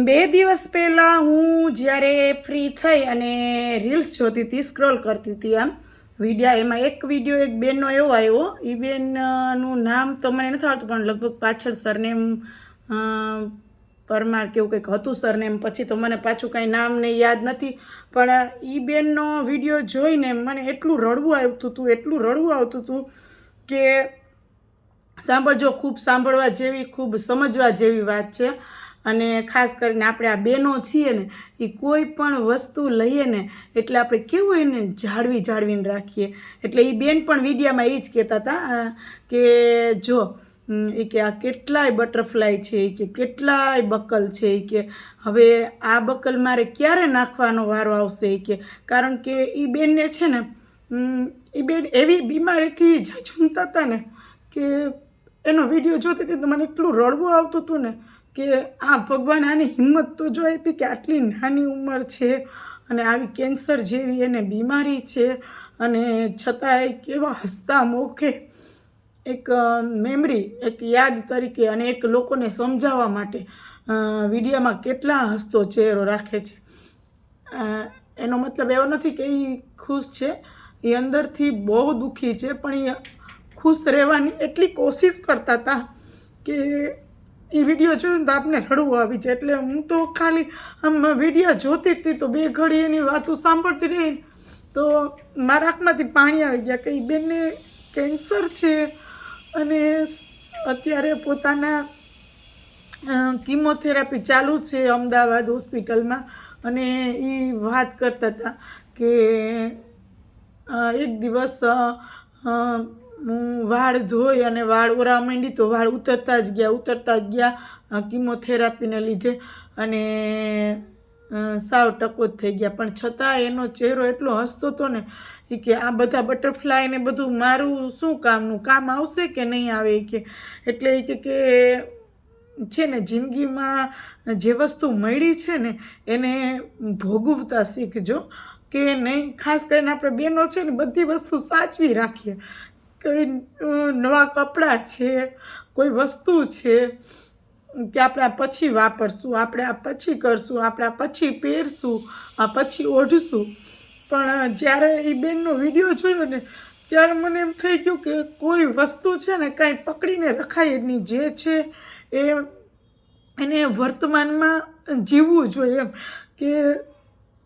બે દિવસ પહેલાં હું જ્યારે ફ્રી થઈ અને રીલ્સ જોતી હતી, સ્ક્રોલ કરતી હતી આમ વિડીયા, એમાં એક વિડીયો એક બેનનો એવો આવ્યો. એ બેનનું નામ તો મને નથી આવડતું, પણ લગભગ પાછળ સરનેમ પરમાર કેવું કંઈક હતું સરનેમ, પછી તો મને પાછું કાંઈ નામ ને યાદ નથી. પણ એ બેનનો વિડીયો જોઈને મને એટલું રડવું આવતું હતું, એટલું રડવું આવતું હતું કે સાંભળજો, ખૂબ સાંભળવા જેવી, ખૂબ સમજવા જેવી વાત છે. અને ખાસ કરીને આપણે આ બહેનો છીએ ને, એ કોઈ પણ વસ્તુ લઈએ ને એટલે આપણે કેવું એને જાળવીને રાખીએ. એટલે એ બેન પણ વિડીયામાં એ જ કહેતા હતા કે જો એ કે આ કેટલાય બટરફ્લાય છે, એ કે કેટલાય બકલ છે, એ કે હવે આ બકલ મારે ક્યારે નાખવાનો વારો આવશે, એ કે કારણ કે એ બેનને છે ને એ બેન એવી બીમારીથી ઝઝૂમતા હતા ને કે એનો વિડીયો જોતી હતી તો મને એટલું રડવું આવતું હતું ને કે આ ભગવાન આની હિંમત તો જો આપી કે આટલી નાની ઉંમર છે અને આવી કેન્સર જેવી એને બીમારી છે, અને છતાંય કેવા હસતા મોખે એક મેમરી, એક યાદ તરીકે અને એક લોકોને સમજાવવા માટે વિડીયોમાં કેટલા હસતો ચહેરો રાખે છે. એનો મતલબ એવો નથી કે એ ખુશ છે, એ અંદરથી બહુ દુઃખી છે, પણ એ ખુશ રહેવાની એટલી કોશિશ કરતા હતા કે એ વિડીયો જોઈને તો આપને રડવું આવી જાય. એટલે હું તો ખાલી આમ વિડીયો જોતી જ હતી તો બે ઘડી એની વાતો સાંભળતી રહી તો મારા આંખમાંથી પાણી આવી ગયા કે એ બેનને કેન્સર છે અને અત્યારે પોતાના કીમોથેરાપી ચાલુ છે અમદાવાદ હોસ્પિટલમાં. અને એ વાત કરતા હતા કે એક દિવસ હું વાળ ધોઈ અને વાળ ઓરા માંડી તો વાળ ઉતરતા જ ગયા કીમોથેરાપીને લીધે, અને સાવ ટકો જ થઈ ગયા. પણ છતાં એનો ચહેરો એટલો હસતો હતો ને એ કે આ બધા બટરફ્લાય ને બધું મારું શું કામનું, કામ આવશે કે નહીં આવે, એ કે એટલે એ કે છે ને જિંદગીમાં જે વસ્તુ મળી છે ને એને ભોગવતા શીખજો કે નહીં. ખાસ કરીને આપણે બહેનો છે ને બધી વસ્તુ સાચવી રાખીએ. કોઈ નવા કપડાં છે, કોઈ વસ્તુ છે કે આપણે આ પછી વાપરશું, આપણે આ પછી કરશું, આપણે આ પછી પહેરશું, આ પછી ઓઢશું. પણ જ્યારે એ બેનનો વિડીયો જોયો ને ત્યારે મને એમ થઈ ગયું કે કોઈ વસ્તુ છે ને કાંઈ પકડીને રખાય જ નહીં. જે છે એને વર્તમાનમાં જીવવું જોઈએ એમ કે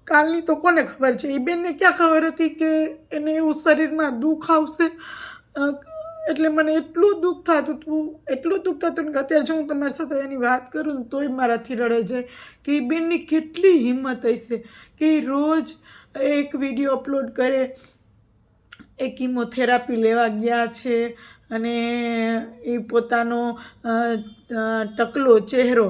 કાલની તો કોને ખબર છે. એ બેનને ક્યાં ખબર હતી કે એને એવું શરીરમાં દુઃખ આવશે. એટલે મને એટલું દુઃખ થતું ને કે અત્યારે જો હું તમારી સાથે એની વાત કરું ને તોય મારાથી રડાઈ જાય કે એ બેનની કેટલી હિંમત હશે કે રોજ એક વિડીયો અપલોડ કરે. એ કીમોથેરાપી લેવા ગયા છે અને એ પોતાનો ટકલો ચહેરો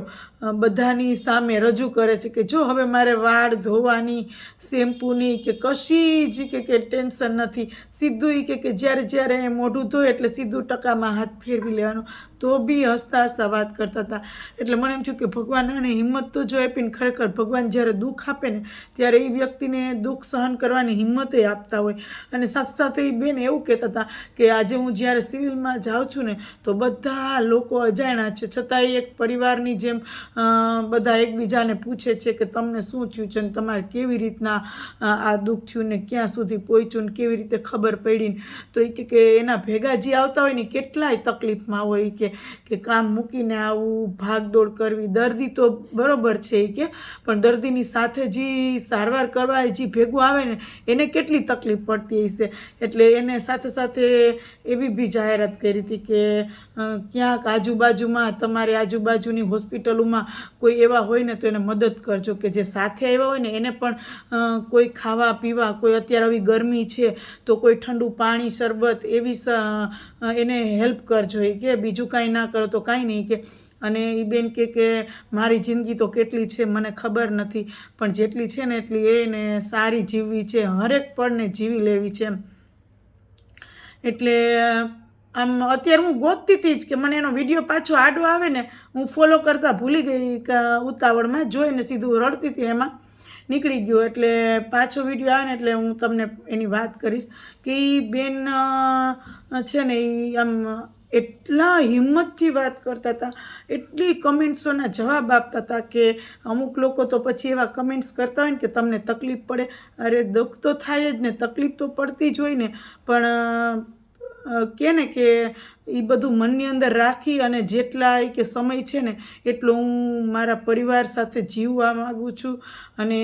બધાની સામે રજૂ કરે છે કે જો હવે મારે વાળ ધોવાની, શેમ્પૂની કે કશી જ કે ટેન્શન નથી. સીધું એ કે જ્યારે મોઢું ધોય એટલે સીધું ટકામાં હાથ ફેરવી લેવાનો. તો બી હસતા વાત કરતા હતા. એટલે મને એમ થયું કે ભગવાન આને હિંમત તો જો આપીને, ખરેખર ભગવાન જ્યારે દુઃખ આપે ને ત્યારે એ વ્યક્તિને દુઃખ સહન કરવાની હિંમતે આપતા હોય. અને સાથે સાથે એ બેન એવું કહેતા હતા કે આજે હું જ્યારે સિવિલમાં જાઉં છું ને તો બધા લોકો અજાણ્યા છે, છતાં એક પરિવારની જેમ બધા એકબીજાને પૂછે છે કે તમને શું થયું છે ને તમારે કેવી રીતના આ દુઃખ થયું ને ક્યાં સુધી પહોંચ્યું ને કેવી રીતે ખબર પડી. તો એ કે એના ભેગા જે આવતા હોય ને કેટલાય તકલીફમાં હોય કે કામ મૂકીને આવવું, ભાગદોડ કરવી. દર્દી તો બરોબર છે કે પણ દર્દીની સાથે જે સારવાર કરવા જે ભેગું આવે ને એને કેટલી તકલીફ પડતી હશે. એટલે એને સાથે સાથે એવી બી જાહેરાત કરી હતી કે ક્યાંક આજુબાજુમાં, તમારી આજુબાજુની હોસ્પિટલોમાં કોઈ એવા હોય ને તો એને મદદ કરજો કે જે સાથે આવ્યા હોય ને એને પણ કોઈ ખાવા પીવા, કોઈ અત્યારે આવી ગરમી છે તો કોઈ ઠંડુ પાણી, શરબત એવી એને હેલ્પ કરજો. એ કે બીજું કાંઈ ના કરો તો કાંઈ નહીં કે. અને એ બેન કે મારી જિંદગી તો કેટલી છે મને ખબર નથી, પણ જેટલી છે ને એટલી એને સારી જીવવી છે, હરેક પળને જીવી લેવી છે એમ. એટલે આમ અત્યારે હું ગોતતી હતી જ કે મને એનો વિડીયો પાછો આડો આવે ને, હું ફોલો કરતાં ભૂલી ગઈ ઉતાવળમાં, જોઈને સીધું રડતી હતી એમાં નીકળી ગયો. એટલે પાછો વિડીયો આવે ને એટલે હું તમને એની વાત કરીશ કે એ બેન છે ને એ આમ એટલા હિંમતથી વાત કરતા હતા, એટલી કમેન્ટ્સોના જવાબ આપતા હતા કે અમુક લોકો તો પછી એવા કમેન્ટ્સ કરતા હોય ને કે તમને તકલીફ પડે. અરે દુઃખ તો થાય જ ને, તકલીફ તો પડતી જ હોય ને, પણ કે ને કે એ બધું મનની અંદર રાખી અને જેટલા કે સમય છે ને એટલો હું મારા પરિવાર સાથે જીવવા માગું છું. અને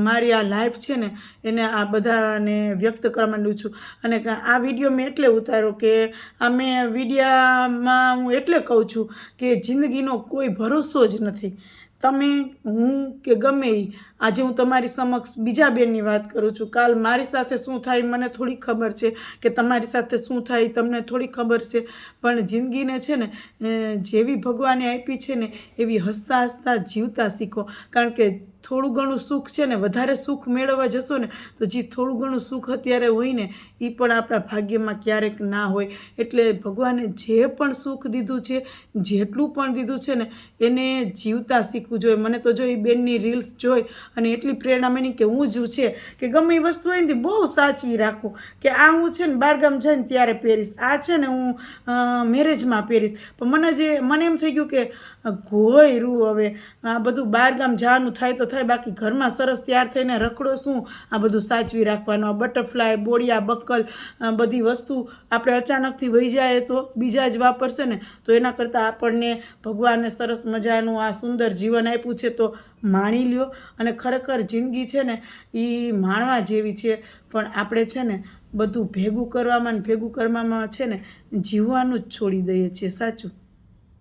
મારી આ લાઈફ છે ને એને આ બધાને વ્યક્ત કરવા માંડું છું. અને આ વિડીયો મેં એટલે ઉતાર્યો કે આ મેં વિડીયામાં હું એટલે કહું છું કે જિંદગીનો કોઈ ભરોસો જ નથી. તમે, હું કે ગમે એ, આજે હું તમારી સમક્ષ બીજા બેનની વાત કરું છું, કાલ મારી સાથે શું થાય મને થોડી ખબર છે, કે તમારી સાથે શું થાય તમને થોડી ખબર છે. પણ જિંદગીને છે ને જેવી ભગવાને આપી છે ને એવી હસતા હસતા જીવતા શીખો. કારણ કે થોડું ઘણું સુખ છે ને, વધારે સુખ મેળવવા જશો ને તો જે થોડું ઘણું સુખ અત્યારે હોય ને એ પણ આપણા ભાગ્યમાં ક્યારેક ના હોય. એટલે ભગવાને જે પણ સુખ દીધું છે, જેટલું પણ દીધું છે ને એને જીવતા શીખવું જોઈએ. મને તો જો એ બેનની રીલ્સ જોઈ અને એટલી પ્રેરણા મળી કે હું જ છે કે ગમે એ વસ્તુ હોય ને બહુ સાચવી રાખું, કે આ હું છે ને બહારગામ જઈને ત્યારે પહેરીશ, આ છે ને હું મેરેજમાં પહેરીશ. પણ મને એમ થઈ ગયું કે ઘોયરું હવે આ બધું બહારગામ જવાનું થાય તો થાય, બાકી ઘરમાં સરસ તૈયાર થઈને રખડો શું આ બધું સાચવી રાખવાનું. આ બટરફ્લાય, બોડિયા, બક્કલ બધી વસ્તુ આપણે અચાનકથી વહી જાય તો બીજા જ વાપરશે ને, તો એના કરતાં આપણને ભગવાને સરસ મજાનું આ સુંદર જીવન આપ્યું છે તો માણી લ્યો. અને ખરેખર જિંદગી છે ને એ માણવા જેવી છે, પણ આપણે છે ને બધું ભેગું કરવામાં છે ને જીવવાનું જ છોડી દઈએ છીએ. સાચું.